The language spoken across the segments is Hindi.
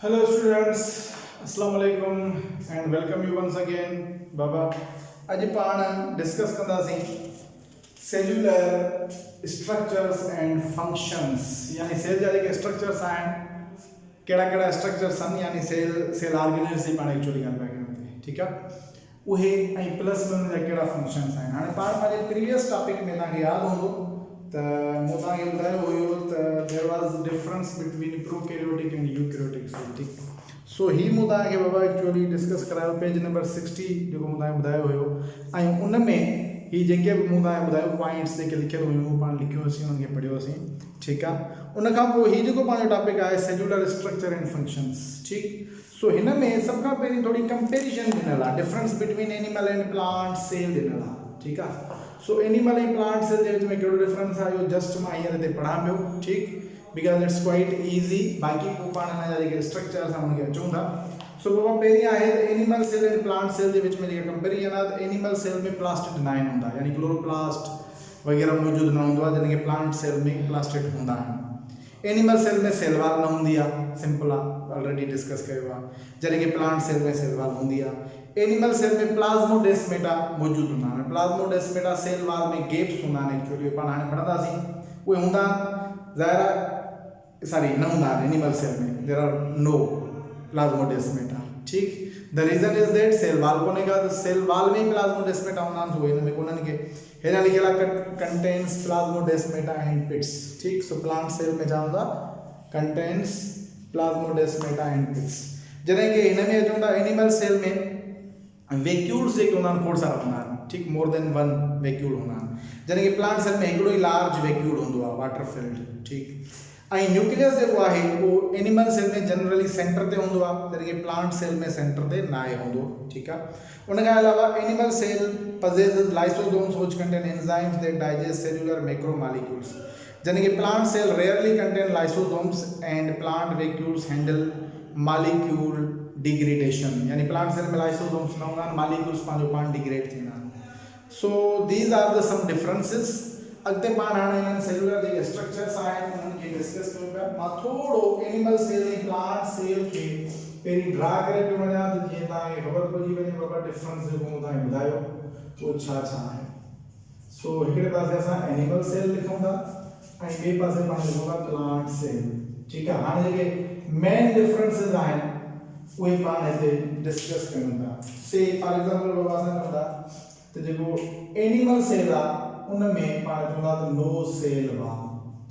Hello students, Assalamu alaikum and welcome you once again. Baba, आज पाण डिस्कस कंदासीं सेल्युलर स्ट्रक्चर्स एंड फंक्शंस यानी सेल जा जेके स्ट्रक्चर्स आहिनि कहिड़ा कहिड़ा स्ट्रक्चर्स आहिनि यानी सेल ऑर्गेनेल्स जी पाण एक्चुअली ॻाल्हि पिया कयूं हिते ठीकु आहे उहे ऐं प्लस में उनजा कहिड़ा फंक्शंस आहिनि हाणे पाण पंहिंजे प्रीवियस टॉपिक में तव्हांखे यादि हूंदो त मूं तव्हांखे ॿुधायो हुयो त there was difference between prokaryotic and eukaryotic cell ठीकु सो ही मूं तव्हांखे बाबा एक्चुअली डिस्कस करायो पेज नंबर 60 जेको मूं तव्हांखे ॿुधायो हुयो ऐं उन में ही जेके बि मूं तव्हांखे ॿुधायो पॉइंट्स जेके लिखियल हुयूं पाण लिखियोसीं उन्हनि खे पढ़ियोसीं ठीकु आहे उन खां पोइ हीउ जेको पंहिंजो टॉपिक आहे सेल्युलर स्ट्रक्चर एंड फंक्शंस ठीकु सो हिन में सभ खां पहिरीं थोरी कंपेरिजन ॾिनल आहे difference between animal and plant cell ॾिनल आहे ठीकु आहे सो एनिमल ऐं प्लांट सेल जे विच में कहिड़ो डिफरेंस आहे इहो जस्ट मां हींअर हिते पढ़ां पियो ठीकु बिकॉज इट्स क्वाइट ईज़ी बाक़ी पोइ पाण हिन जा जेके स्ट्रक्चर्स आहे उनखे अचूं था सो बाबा पहिरीं आहे त animal cell and plant cell जे विच में जेके कंपेरिजन आहे त एनिमल सेल में प्लास्टिड न हूंदा यानी क्लोरोप्लास्ट वग़ैरह मौजूदु न हूंदो आहे जॾहिं कि प्लांट सेल में प्लास्टिड हूंदा आहिनि एनिमल सेल में सेल वाल न हूंदी आहे सिंपल आहे ऑलरेडी डिस्कस कयो आहे जॾहिं कि प्लांट सेल में सेल वाल हूंदी आहे एनिमल सेल में प्लाज्मोडेस्मेटा मौजूदु हूंदा आहिनि प्लाज्मोडेस्मेटा सेल वाल में गेप्स हूंदा आहिनि एक्चुअली पाण हाणे पढ़ंदासीं उहे हूंदा ज़ाहिर आहे सॉरी न हूंदा आहिनि एनिमल सेल में देयर आर नो प्लाज्मोडेस्मेटा ठीक the reason is that cell wall कोने का सेल वाल में प्लाज्मोडेस्मेटा हूंदा आहिनि सो हिन में कोन्हनि खे हेॾा लिखियल आहे कंटेन्स प्लाज्मोडेस्मेटा एंड पिट्स ठीक सो प्लांट सेल में छा हूंदा कंटेन्स प्लाज्मोडेस्मेटा एंड पिट्स जॾहिं कि हिन में अचूं था एनिमल सेल में वैक्यूल्स जेके हूंदा आहिनि खोड़ सारा हूंदा आहिनि ठीकु मोर देन वन वैक्यूल हूंदा आहिनि जॾहिं कि प्लांट सेल में हिकिड़ो ई लार्ज वैक्यूल हूंदो आहे वाटर फिल्ड ठीकु ऐं न्यूक्लियस जेको आहे उहो एनिमल सेल में जनरली सेंटर ते हूंदो आहे जॾहिं कि प्लांट सेल में सेंटर ते न आहे हूंदो ठीकु आहे उन खां अलावा animal cell possesses lysosomes which contain enzymes that digest cellular macromolecules जॾहिं कि plant cell rarely contain lysosomes and plant vacuoles handle molecule degradation यानी प्लांट सेल में लाइसोसोम्स न हूंदा आहिनि मॉलिक्यूल्स पंहिंजो पाण डिग्रेड थींदा आहिनि so these are the some differences अॻिते पाण हाणे हिननि सेल्युलर जेके स्ट्रक्चर्स आहिनि उन्हनि खे डिस्कस कयूं पिया मां थोरो एनिमल सेल ऐं प्लांट सेल खे पहिरीं ड्रा करे पियो वञा त जीअं तव्हांखे ख़बर पइजी वञे बाबा डिफरेंस जेको मूं तव्हांखे ॿुधायो उहो छा छा आहे सो हिकिड़े पासे असां एनिमल सेल लिखूं था ऐं ॿिए पासे पाण लिखूं था प्लांट सेल ठीकु आहे हाणे जेके मेन डिफरेंसिस आहिनि उहे पाण हिते डिस्कस कयूं था से फॉर एग्जांपल बाबा असां चऊं था त जेको एनिमल सेल आहे उन में पाण चऊं था त नो सेल वाल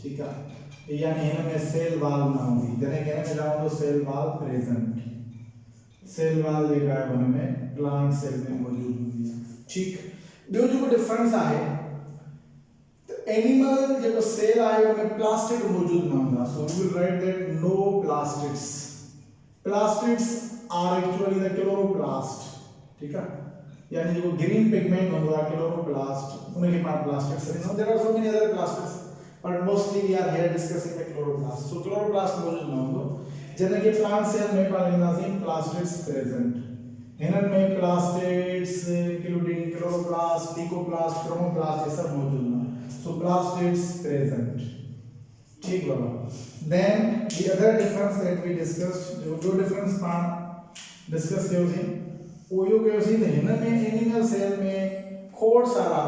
ठीकु आहे यानी हिन में सेल वाल न हूंदी जॾहिं कि हिन में छा हूंदो cell wall present cell wall जेका आहे हुन में प्लांट सेल में मौजूदु हूंदी आहे ठीकु ॿियो जेको डिफरेंस आहे त एनिमल जेको सेल आहे हुन में प्लास्टिड मौजूदु न हूंदा so we will write that no plastids plastids are actually the chloroplast ठीक है यानी जो ग्रीन पिगमेंट होता है chloroplast उनके पास plastids है there are so many other plastids but mostly we are here discussing the chloroplast so chloroplast मौजूद ना हो जैसे कि plant cell में पालेंगे plastids present इनमें में plastids including chloroplast leucoplast chromoplast ये सब मौजूद ना so plastids present ठीक बाबा then the other difference that we discussed जो difference पाण डिस्कस कयो सी वो यो कयो सी हिन में एनिमल सेल में खोड़ सारा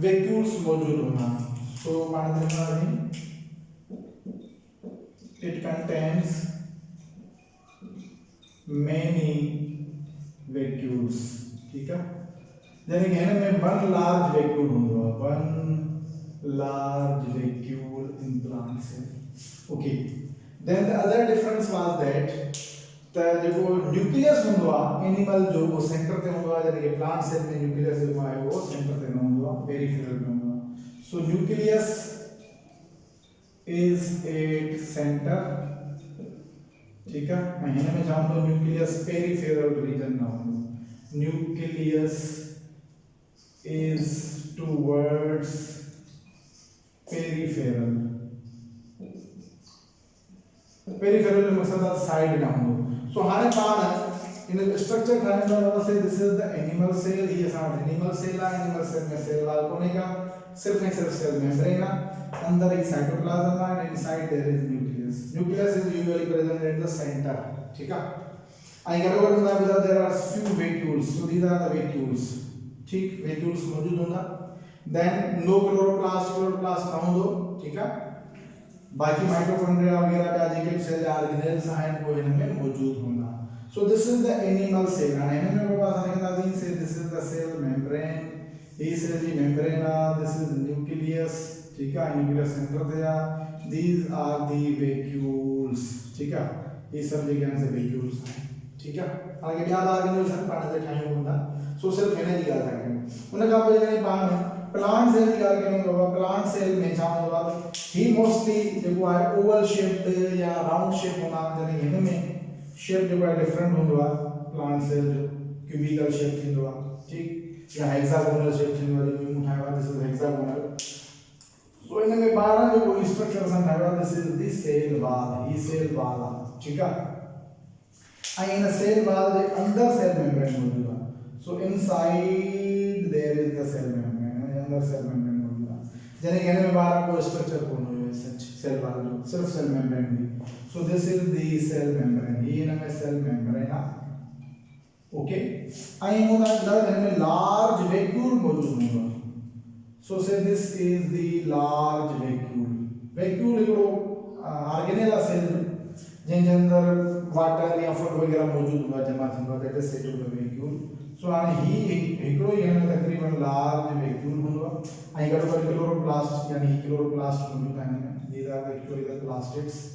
वैक्यूल्स मौजूद होना सो पाण देखा it contains many vacuoles ठीक है यानी कि हिन में वन लार्ज वैक्यूल हूंदो आहे one large vacuole in plant cell okay then the other difference was that the जो न्यूक्लियस हूंदो आहे एनिमल जो वो सेंटर ते हूंदो आहे जॾहिं कि प्लांट सेल में न्यूक्लियस जेको आहे वो सेंटर ते न हूंदो आहे पेरिफेरल में हूंदो आहे सो न्यूक्लियस इज एट सेंटर ठीक है ऐं हिन में छा हूंदो न्यूक्लियस पेरिफेरल रीजन न हूंदो nucleus is towards peripheral peripheral जो मकसद है साइड ना हो सो हाने पाण इन स्ट्रक्चर ठाहिण खां से this is the animal cell ये असां एनिमल सेल आहे एनिमल सेल में सेल वाल कोने का सिर्फ एंड सिर्फ सेल मेम्ब्रेन अंदर एक cytoplasm and inside there is nucleus. Nucleus is usually present at the centre. ठीक है. I get over the because there are few vacuoles. So these are the vacuoles. ठीक, वैक्यूल्स मौजूद होगा. देन नो क्लोरोप्लास्ट ना हो. ठीक है. बाकी माइटोकॉन्ड्रिया वगैरह डाइजेटिव सेल ऑर्गेनेल्स हैं वो इनमें मौजूद होगा. So this is the animal cell. And animal में बात आने के बाद से this is the cell membrane. ये cell की membrane this is the nucleus. ठीक है. nucleus center दिया. These are the vacuoles. ठीक है. ये सब जगह से vacuoles हैं. ठीक है. आगे भी आधा organelles हैं पाने से टाइम होता. So सिर्फ इन्हें निकाल सकते हैं. उन्हें कहा बोले नहीं पाने. प्लांट सेल निकाल के नहीं होगा. प्लांट सेल में चाहे होगा ही मोस्टली जो है ओवल शेप्ड या राउंड शेप होना जैसे इनमें शेप जो है डिफरेंट होगा. प्लांट सेल जो क्यूबिकल शेप थी होगा. ठीक, या हेक्सागोनल शेप थी होगा. जो उठाया हुआ दिस इज हेक्सागोनल. सो इनमें 12 जो कोई स्ट्रक्चर्स हैं होगा. This is the cell wall. ही सेल वॉल. ठीक है. आई इन सेल वॉल के अंदर सेल मेम्ब्रेन मौजूद है. So inside there is the cell membrane. अंदर सेल मेम्ब्रेन मौजूद है. जैसे कहने में 12 को स्ट्रक्चर कौन है सच सेल वॉल जो सिर्फ सेल मेम्ब्रेन भी. So this is the cell membrane. ये ना में cell membrane है. Okay. आई होता है इनमें large vacuole मौजूद होगा. So say this is the large vacuole. Vacuole एक organelle cell जिनके अंदर water या food वगैरह मौजूद होगा जमा होगा. That is said to be vacuole. So आने ही एकड़ो ये में तकरीबन large vacuole होगा. आई का तो chloroplast यानी chloroplast मौजूद है. These are actually the plastids.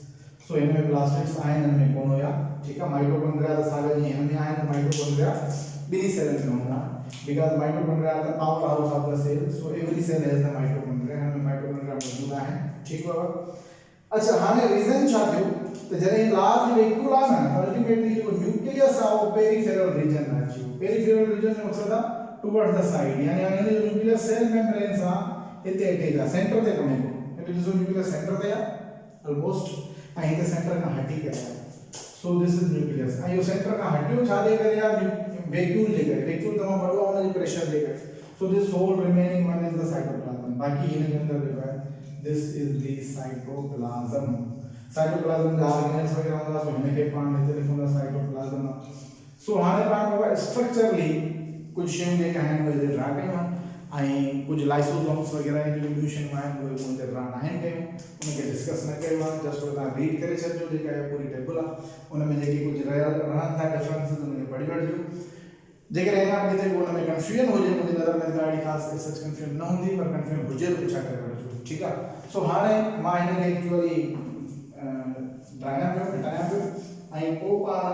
सो इनमें प्लास्टिड्स आयन इनमें कौन होया. ठीक है. माइटोकॉन्ड्रिया का सागर जी इनमें आयन माइटोकॉन्ड्रिया बिनी सेल में होगा because mitochondria are the power house of the cell. So every cell has the mitochondria. इनमें माइटोकॉन्ड्रिया मौजूद है. ठीक है. अच्छा हाने रीजन छा थियो तो जरे लार्ज वैक्यूल आ ना अल्टीमेटली जो न्यूक्लियस आ वो पेरिफेरल रीजन आ छी. पेरिफेरल रीजन में मकसद है टुवर्ड द साइड यानी यानी जो न्यूक्लियस सेल मेम्ब्रेन सा इते एटेगा सेंटर ते कोने को. इट इज जो न्यूक्लियस सेंटर ते ऑलमोस्ट અહીં તે સેન્ટર ના હટી ગયા. So this is nucleus. અહીં સેન્ટર ના હટ્યો છાદે કર્યા વેક્યુલ જે કરે વેક્યુલ તમા બળવાના જે પ્રેશર જે કરે. So this whole remaining one is the cytoplasm. બાકી એની અંદર જે है this is the cytoplasm. Cytoplasm the organelles वगैरह होगा. सो इनके पार्ट लेते लिखूंगा साइटोप्लाज्म. सो हाने पार्ट होगा स्ट्रक्चरली कुछ शेम जे कहन वो जे ड्रा कयो आई कुछ लाइसोसोम्स वगैरह इंट्रोड्यूशन में वो मुझे ड्रा ना है कयो उनके डिस्कस न कयो. जस्ट वो रीड करे छो जे का पूरी टेबल उनमें जे कुछ रहन था डिफरेंसेस उनके पढ़ी वठजो. जेकर एना किते को उनमें कंफ्यूजन हो जे मुझे नजर में गाड़ी खास सच कंफ्यूजन न होंदी पर कंफ्यूजन हो जे तो छा करे वठजो. ठीक है. सो हाने मां इनके एक्चुअली ड्राया पे बताया पे आई को पार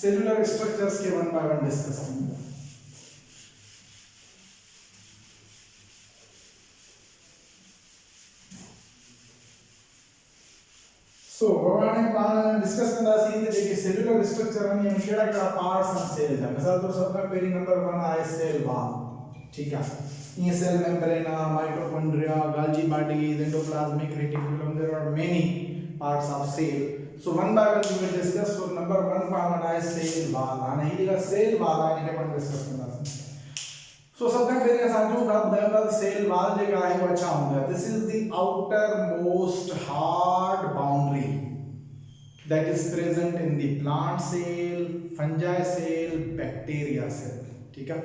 सेलुलर स्ट्रक्चर्स के वन बाय वन डिस्कस करेंगे. सो भगवान ने पान डिस्कस करना सी थे देखिए सेलुलर स्ट्रक्चर में हम केड़ा केड़ा पार्ट्स ऑफ सेल है. मिसाल तो सबका पेरी नंबर 1 आए सेल वॉल. ठीक है. ये cell membrane mitochondria Golgi body endoplasmic reticulum there are many parts of cell. So one by one we will discuss. So number 1 part आए सेल वॉल. आने ही जगह सेल वॉल आने के अपन डिस्कस करना. सो सबका पेरी साजो द सेल वॉल जगह है वो अच्छा होगा. This is the outer most hard boundary that is present in the plant cell, fungi cell, bacteria cell. ठीक है.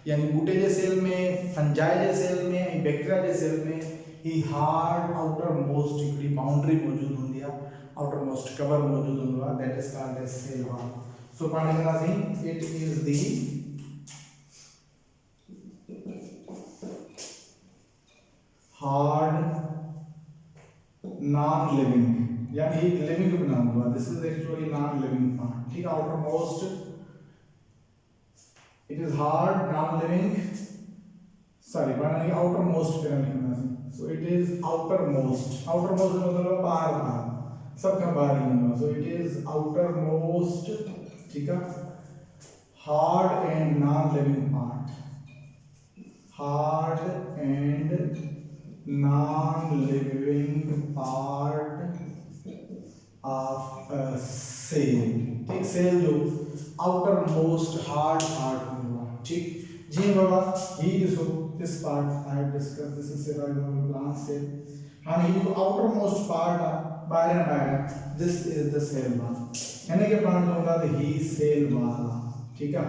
यानी बूटे जे सेल में फंजाई जे सेल में बैक्टीरिया जे सेल में ही हार्ड आउटर मोस्ट इकड़ी बाउंड्री मौजूद होंदी है. आउटर मोस्ट कवर मौजूद होंदा. That is called as cell wall. So पानी में नाथी it is the hard non living यानी लिविंग बना हुआ. This is actually non living part. ठीक है. Outermost it is hard non living sorry बनाने आउटर मोस्ट पे लिखना है. So it is outer most. Outer most मतलब बाहर बाहर सब का बाहर ही होगा. So it is outer most. ठीक है. Hard and non living part. Hard and non-living part of a cell. ठीक. सेल जो outer most hard part होगा. ठीक. जी बाबा ये देखो this part I have discussed. This is cerebral plant cell. And the outermost part बाहर this is the cell wall. यानी कि प्लांट होगा तो ही सेल wall. ठीक है.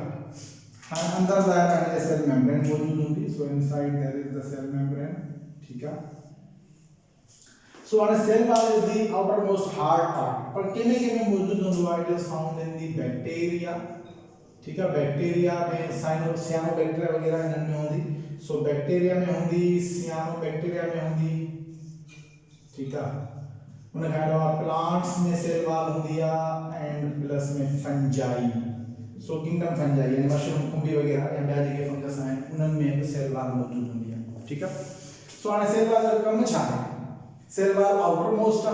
and अंदर दायरा है सेल मेम्ब्रेन मौजूद होगी. so inside there is the cell membrane. ठीक है. so on a cell wall is the outermost hard part. पर किमें मौजूद होगा. it is found in the bacteria. ठीक है. बैक्टीरिया में साइनोबैक्टीरिया वगैरह इनमें होंगी. सो बैक्टीरिया में होंगी, सियानोबैक्टीरिया में होंगी. ठीक है. उन्हें कहा जाता है प्लांट्स में सेल वॉल होंगी एंड प्लस में फंजाई. सो किंगडम फंजाई यानी मशरूम कुंभी वगैरह या ब्याजी के फंगस हैं उनमें सेल वॉल मौजूद होंगी है. ठीक है. सो आने सेल वॉल कम छाने cell wall outermost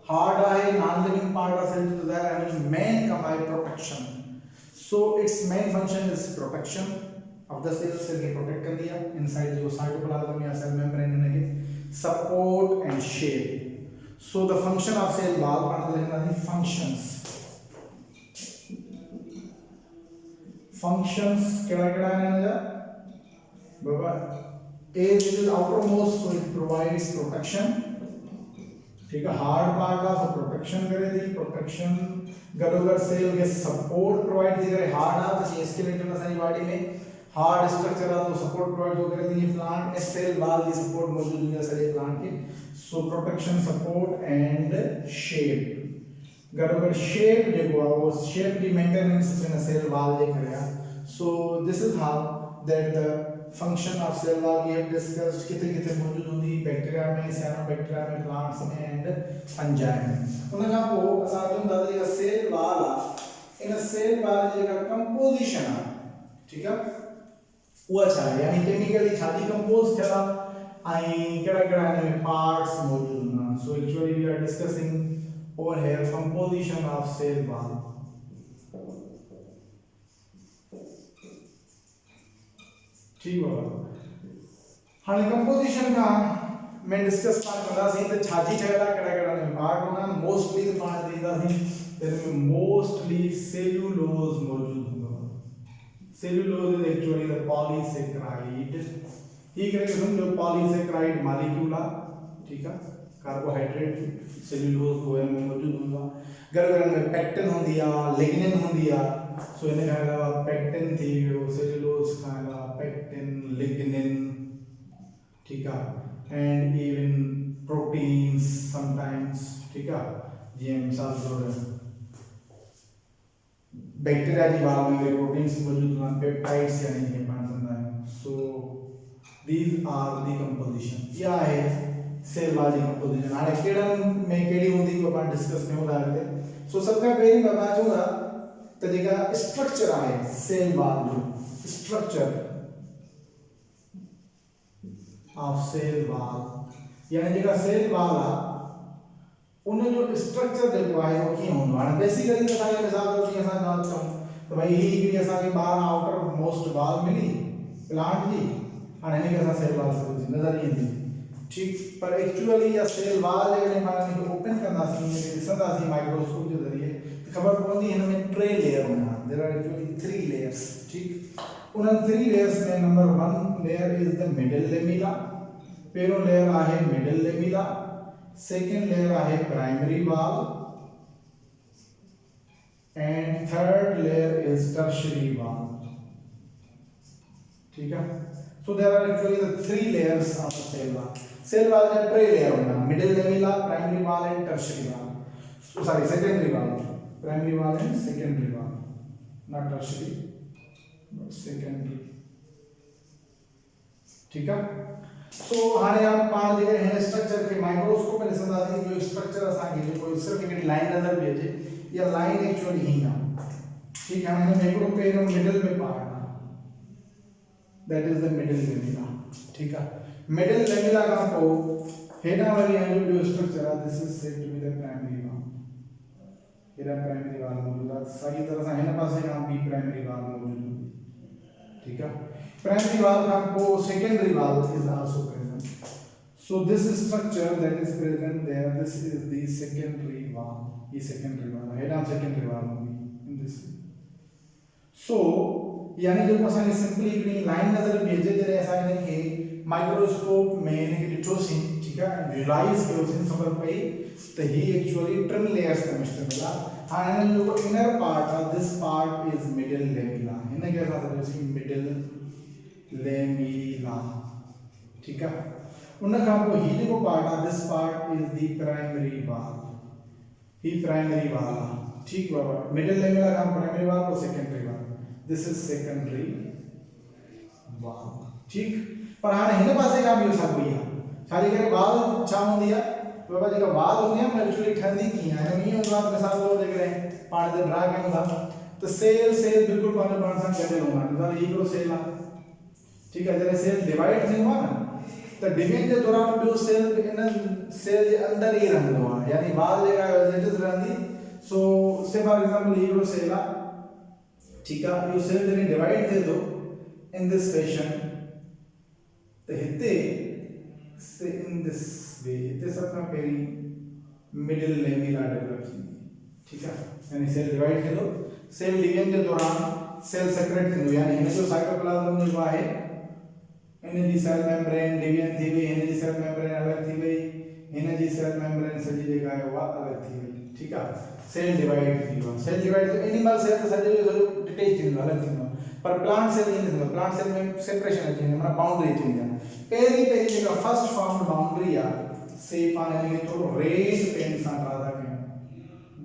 hard है non living part of cell तो दैट है मेन कमाई protection. So its main function is protection of the cells. Cell के protect कर दिया inside जो cytoplasm या cell membrane इनके support and shape. So the function of cell wall part लिखना है functions. Functions क्या है ना बाबा A is outermost so it provides protection. ठीक है. हार्ड पार्ट का प्रोटेक्शन करे थी. प्रोटेक्शन गरोगर सेल के सपोर्ट प्रोवाइड दी करे. हार्ड आ तो स्केलेटन ना सारी बॉडी में हार्ड स्ट्रक्चर आ तो सपोर्ट प्रोवाइड हो करे थी. प्लांट में सेल वॉल की सपोर्ट मौजूद है सारे प्लांट के. So protection support and shape गरोगर शेप जो वो शेप की मेंटेनेंस में सेल वॉल दे करे. So this is how that the function of cell wall we have discussed. कितने मौजूद होंगी बैक्टीरिया में, साइनोबैक्टीरिया में, प्लांट्स में एंड फंजाई में. उनका को साथ में दादा जी सेल वॉल इन सेल वॉल का कंपोजिशन ठीक है वो अच्छा है यानी केमिकली छाती कंपोज थेला आई केड़ा में पार्ट्स मौजूद ना. So actually we are discussing over here composition of cell wall. ठीक है. हाँ कंपोजिशन का मैं डिस्कस करना सी तो छाती छेला केड़ा में पार्ट होना मोस्टली तो पार्ट देता थी तेरे में मोस्टली सेल्यूलोज मौजूद होगा. Cellulose is actually the polysaccharide. ठीक है. समझो पॉलीसेकेराइड मॉलिक्यूल. ठीक है. कार्बोहाइड्रेट सेल्यूलोज को में मौजूद होगा. घर में पेक्टिन होंदी आ लिग्निन होंदी आ. सो इन्हें कहा पेक्टिन थी सेल्यूलोज खाएगा पेक्टिन लिग्निन. ठीक है. and even proteins sometimes. ठीक है. ये मिसाल जोड़ बैक्टीरिया की बात में प्रोटीन्स मौजूद हैं पेप्टाइड्स यानी कि पांचंदा है. सो these are the composition. क्या है सेल वाली कंपोजिशन. आने केड़न में केड़ी होंदी को अपन डिस्कस में होता है. सो सबका पहली मैं बात होगा तो देखा स्ट्रक्चर है सेल वाल जो स्ट्रक्चर ऑफ सेल वाल यानी जगह सेल वाल उन्हें जो स्ट्रक्चर देखो है वो क्यों होना है. बेसिकली तो सारे मिसाल तो चीज ऐसा जानता हूं तो भाई ही कि ऐसा के बाहर आउटर मोस्ट वाल मिली प्लांट की और इन्हें कैसा सेल वाल से नजर ही नहीं. ठीक. पर एक्चुअली या सेल वाल जगह माने को ओपन करना सी सदा सी माइक्रोस्कोप के जरिए खबर पड़ती है इनमें ट्रे लेयर होना. There are actually 3 layers. ठीक. उन 3 लेयर्स में number 1 layer is the middle lamella. पहलो लेयर आहे मिडिल लेमिला. सेकंड लेयर आहे primary wall and third layer is tertiary wall. ठीक है. So there are actually the 3 layers of the cell wall. Cell wall का ट्रे लेयर होना middle lamella primary wall and tertiary wall. So sorry secondary वाल. प्राइमरी वाल एंड सेकेंडरी वाल नॉट टर्शियरी बट सेकेंडरी. ठीक है. सो हाने आप पाण जे है स्ट्रक्चर के माइक्रोस्कोप में ॾिसंदा आहियूं जो स्ट्रक्चर असांखे जेको सिर्फ हिकिड़ी लाइन नज़र पई अचे इहा लाइन एक्चुअली ही आहे. ठीक है. हिन में हिकिड़ो पहिरियों मिडिल में पार्ट आहे that is the middle lamella. ठीक है. मिडिल लेमिला खां पोइ हेॾां वरी जो स्ट्रक्चर आहे this is said to be the primary wall. हेॾा प्राइमरी वाल मौजूद आहे. साॻी तरह सां हिन पासे खां बि प्राइमरी वाल मौजूद हूंदी. ठीक है. Primary valve खां पोइ secondary valve is also present. So this structure that is present there, this is the secondary valve. ये secondary valve है. हेड secondary valve होगी in this. So यानी जो असांखे सिंपली हिकिड़ी लाइन नज़र बि अचे जॾहिं असां हिनखे माइक्रोस्कोप में हिनखे ॾिठोसीं ठीकु आहे विजुलाइज़ कयोसीं ख़बर पई त ही एक्चुअली 3 लेयर्स ते मुश्तमिल आहे। हाणे हिन जो जेको इनर पार्ट आहे this part is middle lamella, हिनखे असां चयोसीं मिडिल लेमिला ठीकु आहे। उन खां पोइ ही जेको पार्ट आहे this part is the primary वाल, ही प्राइमरी वाल आहे ठीकु बाबा। मिडिल लेमिला खां प्राइमरी वाल पोइ सेकेंडरी वाल, दिस इज सेकेंडरी वाल ठीक। पर हाणे हिन पासे खां बि साॻियो ई आहे, छाजे करे वाल छा हूंदी आहे बाबा, जेका वाल हूंदी आहे न एक्चुअली ठहंदी कीअं आहे, ईअं हूंदो आहे मिसाल तौर जेकॾहिं पाण ते ड्रा कयूं था त सेल बिल्कुलु पंहिंजो पाण सां गॾियल हूंदा आहिनि। मिसाल हिकिड़ो सेल आहे ठीकु आहे, जॾहिं सेल डिवाइड थींदो आहे न त डिवीजन जे दौरान ॿियो सेल इन सेल जे अंदरि ई रहंदो आहे, यानी वाल जेका एज़ इट इज़ रहंदी। सो से फॉर एग्जांपल हिकिड़ो सेल आहे ठीकु आहे, इहो सेल जॾहिं डिवाइड थिए थो इन दिस फैशन त हिते से इन दिस वे हिते सभ खां पहिरीं मिडिल लेमिला डेवलप थींदी ठीकु आहे, यानी सेल डिवाइड थिए थो, सेल डिवीजन जे दौरान सेल सेपरेट थींदो, यानी हिन जो साइटोप्लाज़म जेको आहे इन जी सेल मेम्ब्रेन डिवीजन थी वई, हिन जी सेल मेम्ब्रेन अलॻि थी वई, हिन जी सेल मेम्ब्रेन सॼी जेका आहे उहा अलॻि थी वई ठीकु आहे। सेल डिवाइड थी वियो, सेल डिवाइड एनिमल सेल त सॼो जो सॼो डिटेच थींदो अलॻि थींदो, पर प्लांट सेल ईअं थींदो, प्लांट सेल में सेपरेशन अची वेंदी, माना बाउंड्री अची वेंदी आहे। पहिरीं जेका फर्स्ट फॉर्म बाउंड्री आहे से पाण हिनखे थोरो रेड पेन सां ड्रा था कयूं,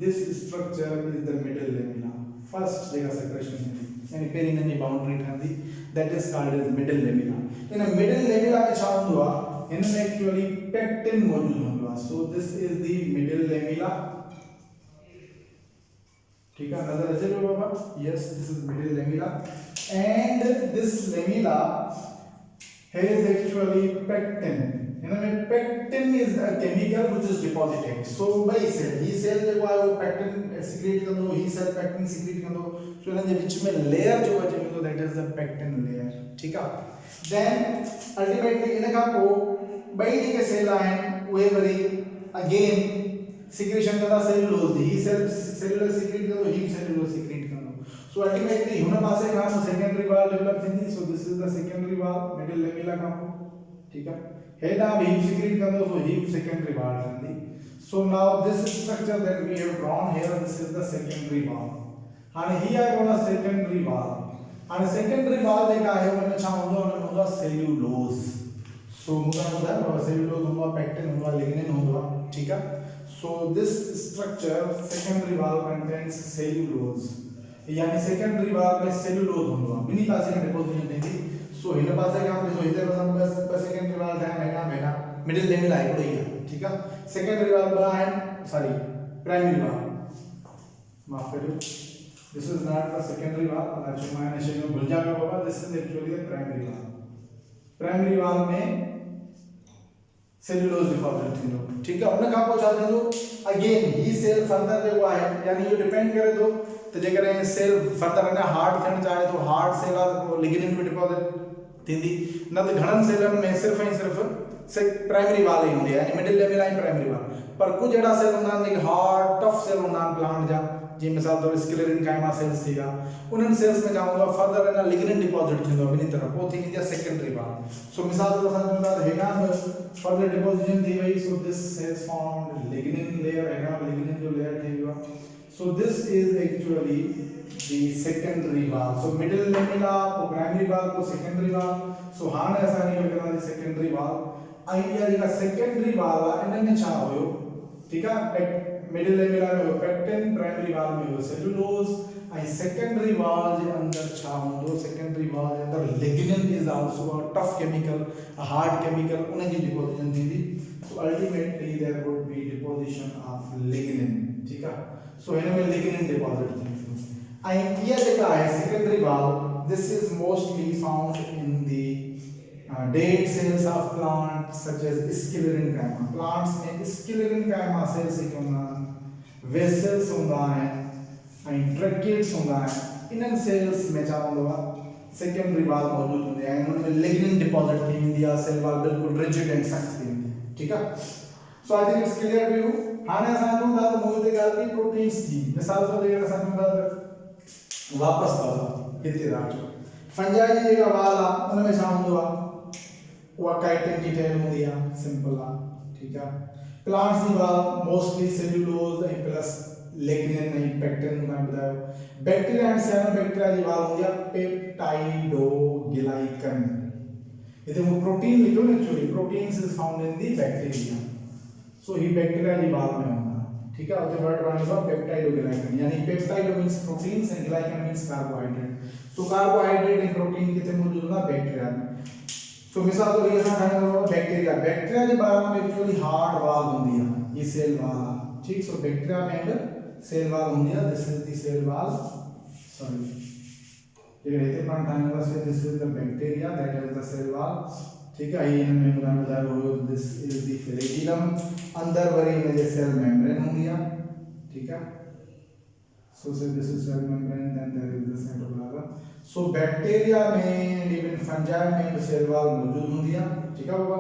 this structure is the middle lamella, first जेका सेपरेशन थींदी यानी पहिरीं हिन जी बाउंड्री ठहंदी, that is called as middle lamella. इन मिडिल लेमिला में छा हूंदो आहे, हिन में एक्चुअली पेक्टिन मौजूद हूंदो आहे। So this is the middle lamella ठीक है, नजर अचे पियो बाबा, yes this is middle lamella and this lamella has actually pectin. इनमें pectin is a chemical which is deposited. So भाई सेल ही सेल जो है वो पेक्टिन सीक्रेट कंदो, ही सेल पेक्टिन सीक्रेट कंदो, सो इन जे विच में लेयर जो अचे वेंदो that is the pectin layer ठीक है। देन अल्टीमेटली इन का पोइ ॿई जेके सेल आहिनि उहे वरी अगेन सीक्रेशन कंदा सेलुलोज, ही सेल सेलुलर सीक्रेट कंदो, ही सेलुलर सीक्रेट कंदो। सो अल्टीमेटली हुन पासे खां सेकेंडरी वाल डेवलप थींदी। सो दिस इज द सेकेंडरी वाल मिडिल लेमिला खां पोइ ठीक है। हेॾां बि ही सीक्रेट कंदो, सो ही सेकेंडरी वाल ठहंदी। So now this structure that we have drawn here, this is the secondary wall. हाणे ही आहे कोन सेकेंडरी वाल। हाणे सेकेंडरी वाल जेका आहे हुन में छा हूंदो, हुन में हूंदो आहे सेल्यूलोज। सो मूंखे ॿुधायो सेल्यूलोज हूंदो आहे, पेक्टिन हूंदो आहे, लिग्निन हूंदो आहे ठीक है। So this structure secondary wall contains cellulose, यानी secondary wall में cellulose होंदो है, बिनी पासे का डिपोजिशन थींदी। सो हिन पासे का हम हिते बस secondary wall ठाहे वेठा मिडिल लेमिला हिकिड़ो ई आहे ठीक है। secondary wall ॿ आहिनि, सॉरी primary wall माफ करियो, this is not the secondary wall, अच्छा मां हिन शइ में भुलिजा वियो बाबा, this is actually the primary wall। primary wall में सेल्यूलोज डिपॉजिट थींदो ठीक है। उन खां पोइ छा थींदो, अगेन ही सेल फर्दर जेको आहे, यानी इहो डिपेंड करे थो त जेकॾहिं सेल फर्दर अञा हार्ड थियणु चाहे थो, हार्ड सेल आहे त पोइ लिग्निन में डिपॉजिट थींदी, न त घणनि सेलनि में सिर्फ़ु ऐं सिर्फ़ु प्राइमरी वाल ई हूंदी आहे, यानी मिडिल लेमिला ऐं प्राइमरी वाल। पर कुझु अहिड़ा सेल हूंदा आहिनि जेके हार्ड टफ सेल हूंदा आहिनि प्लांट जा, जीअं मिसाल तौर स्क्लेरिन काइमा सेल्स थी विया, उन्हनि सेल्स में छा हूंदो आहे फर्दर अञा लिग्निन डिपॉजिट थींदो आहे ॿिन्ही तरफ़, पोइ थी वेंदी आहे सेकेंडरी वाल। सो मिसाल तौर असां चऊं था त हेॾां बि फर्दर डिपॉजिशन थी वई, so this has formed lignin layer, हेॾां लिग्निन जो लेयर थी वियो आहे। So this is actually the secondary wall. So middle lamella पोइ प्राइमरी वाल पोइ सेकेंडरी वाल। सो हाणे असां हिन खे कंदासीं सेकेंडरी वाल। ऐं इहा जेका सेकेंडरी वाल आहे इन में छा हुयो ठीक है, मिडिल लेमिला में पेक्टिन, प्राइमरी वाल में हो सेल्यूलोज, ऐं सेकेंडरी वाल जे अंदर छा हूंदो, सेकेंडरी वाल जे अंदर lignin is also a tough chemical, a hard chemical, उन जी डिपोजिशन थींदी। So ultimately there would be deposition of lignin ठीक है। सो हिन में लिग्निन डिपॉजिट थींदी। ऐं इहा जेका आहे सेकेंडरी वाल, this is mostly found in the dead cells of plants such as sclerenchyma। plants में sclerenchyma cells ही होंदा आहिनि, vessels होंदा आहिनि ऐं tracheids होंदा आहिनि। इन्हनि cells में छा हूंदो आहे सेकेंडरी वाल मौजूद हूंदी आहे, उन में लिग्निन डिपॉजिट थी वेंदी आहे, सेल वाल बिल्कुल रिजिड एंड सख्त थी वेंदी आहे ठीक है। So I think it's clear to you. हाणे असां चऊं था त मूं हिते ॻाल्हि की प्रोटीन्स जी, मिसाल तौर ते असां चऊं था त वापसि हिते राजो फंजाई जी जेका वाल आहे उन में छा हूंदो आहे, उहा काइटिन जी ठहियल हूंदी आहे, सिंपल आहे, ठीकु आहे। प्लांट्स जी वाल मोस्टली सेल्यूलोज ऐं प्लस लिग्निन ऐं पेक्टिन मां ॿुधायो। बैक्टीरिया एंड साइनोबैक्टीरिया जी वाल हूंदी आहे पेप्टाइडोग्लाइकन। हिते वो प्रोटीन लिखो न, actually proteins is found in the bacteria, so ही बैक्टीरिया जी वाल में हूंदा, ठीक है। उते वर्ड बनंदो आहे पेप्टाइडोग्लाइकन, यानी peptido means proteins and glycan means carbohydrate. So carbohydrate and protein किथे मौजूद हूंदा बैक्टीरिया में। सो मिसाल तौर ते असां ठाहींदा बैक्टीरिया, बैक्टीरिया जे बारे में एक्चुअली हार्ड वाल हूंदी आहे, ये सेल वाल आहे, ठीक। सो बैक्टीरिया में अंदर सेल वाल हूंदी आहे, this is the cell wall, sorry ये रहते पाण ठाहींदा से this is the bacteria, that is the cell wall, ठीक है। ये इनमें ॿुधायो हो दिस इज द फ्लैजिलम, अंदर वरी इन जे सेल मेम्ब्रेन हूंदी आहे, ठीक है। सो से this is cell membrane, then there is the cytoplasm. So bacteria में एंड इवन फंजाई में सेल वाल मौजूद हूंदी आहे, ठीक है बाबा।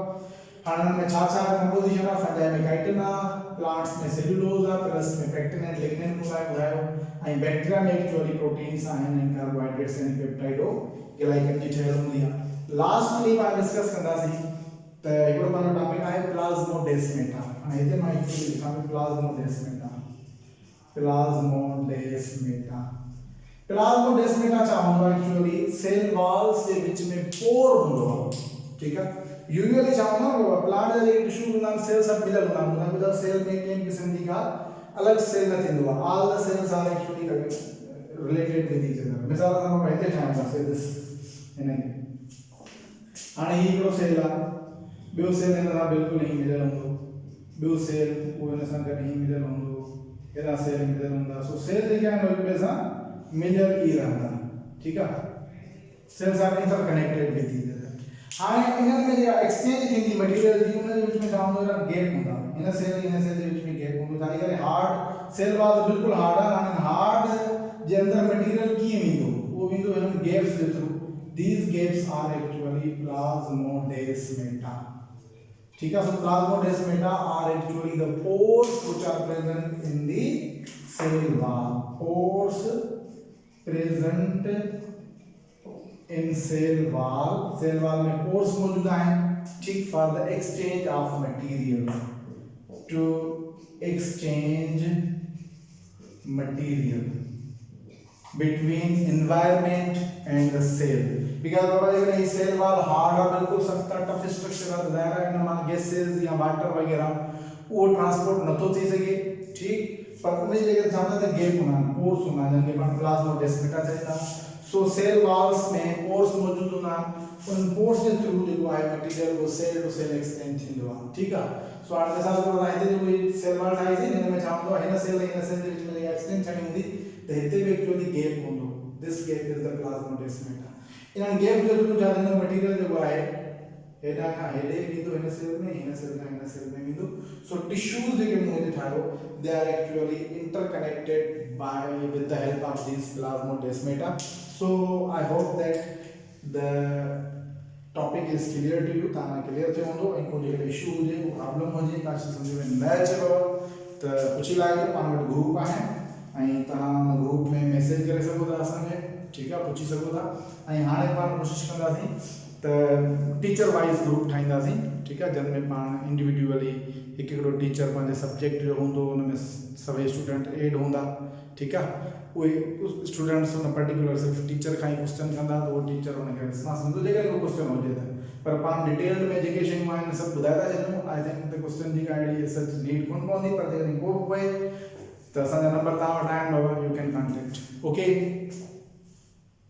हाणे में छा छा कंपोजिशन आहे, फंजाई में काइटिन आहे, प्लांट्स में सेल्यूलोज आहे, प्लस में पेक्टिन एंड लिग्निन ॿुधायो, ऐं बैक्टीरिया में एक्चुअली प्रोटीन्स आहिनि ऐं कार्बोहाइड्रेट्स एंड पेप्टाइडोग्लाइकन जी ठहियल हूंदी आहे। लास्टली पाण डिस्कस कंदासीं त हिकिड़ो पंहिंजो टॉपिक आहे प्लाज़्मोडेस्मेटा। हाणे हिते मां एक्चुअली लिखां थो प्लाज़्मोडेस्मेटा, प्लाज़्मोडेस्मेटा। प्लाज़्मोडेस्मेटा छा हूंदो आहे, actually cell walls J which में पोर हूंदो आहे, ठीक है। यूजुअली छा हूंदो आहे, प्लांट जा जेके टिश्यूज हूंदा आहिनि सेल सभु मिलियल हूंदा आहिनि, हुन सेल में कंहिं किस्म जी का अलग सेल न थींदो आहे, all the cells are actually related with each other. मिसाल सां मां हिते ठाहींदासीं दिस हिन हाणे ही हिकिड़ो सेल आहे, ॿियो सेल हिन सां बिल्कुलु ई मिलियल हूंदो, ॿियो सेल उहो हिन सां गॾु ई मिलियल हूंदो, हेॾा सेल मिलियल हूंदा। सो सेल जेके आहिनि हिक ॿिए सां मिलियल ई रहंदा, ठीकु आहे। Cells are interconnected with each other. हाणे इन्हनि में जेका एक्सचेंज थींदी मटीरियल जी, उन जे विच में छा हूंदो आहे, गैप हूंदा, हिन सेल जे विच में गैप हूंदो, छाजे करे हार्ड सेल वाल बिल्कुलु हार्ड आहे। हाणे हार्ड जे अंदरि मटीरियल कीअं वेंदो, उहो वेंदो हिननि gaps J through. These gaps are actually plasmodesmata, ठीक है। So plasmodesmata are actually the pores which are present in the cell wall, pores present in cell wall में pores मौजूद हैं, ठीक, for the exchange of material, to exchange material between environment and the cell, because बाबा ये नहीं सेल वाल हार्ड और बिल्कुल सख्त टफ स्ट्रक्चर है, ज़ाहिर है इन में गैसेस या वाटर वगैरह वो ट्रांसपोर्ट न तो थी सके, ठीक। पर उन जगह सामने तो गैप होना, पोर्स होना, जिनके पास प्लाज़्मोडेस्मेटा चाहिए। सो सेल वॉल्स में पोर्स मौजूद होना, उन पोर्स के थ्रू जो है मटेरियल वो सेल टू सेल एक्सचेंज थींदो आहे, ठीक है। सो हाणे मिसाल तौर ते हिते जो कोई सेल वॉल ठाही थी, हिन में छा हूंदो आहे, हिन सेल जे विच में एक्सचेंज थियणी हूंदी, त हिते भी एक्चुअली गैप हूंदो, this gap is the plasmodesmata. इन गैप जो थ्रू छा थींदो, मटेरियल जो आहे हेॾा खां हेॾे वेंदो, हिन सेल में, हिन सेल खां हिन सेल में वेंदो। सो टिश्यूज जेके मूं हिते ठाहियो, they are actually interconnected by with the help of this plasmodesmata. So I hope that the topic is clear to you, तव्हां क्लियर थियो हूंदो, ऐं को जेकॾहिं इशू हुजे, को प्रॉब्लम हुजे, का शइ सम्झ में न अचेव त पुछी लाहिजो। पाण वटि ग्रुप आहे ऐं तव्हां ग्रुप में मैसेज करे सघो था असांखे, ठीकु आहे, पुछी सघो था। ऐं हाणे पाण कोशिशि कंदासीं त टीचर वाइज़ ग्रुप ठाहींदासीं, ठीकु आहे, जिन में पाण इंडिविजुअली हिकु हिकिड़ो टीचर पंहिंजे सब्जेक्ट जो हूंदो, हुन में सभई स्टूडेंट एड हूंदा, ठीकु आहे। उहे स्टूडेंट्स हुन पर्टिकुलर सिर्फ़ु टीचर खां ई क्वेश्चन कंदा, त उहो टीचर हुनखे रिस्पॉन्स ॾींदो जेकॾहिं को क्वेश्चन हुजे त। पर पाण डिटेल में जेके शयूं आहिनि सभु ॿुधाए था छॾियूं। आई थिंक द क्वेश्चन जी का अहिड़ी सच नीड कोन पवंदी, पर जेकॾहिं को बि पए त असांजा नंबर तव्हां वटि आहिनि बाबा, you can contact, okay,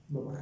bye.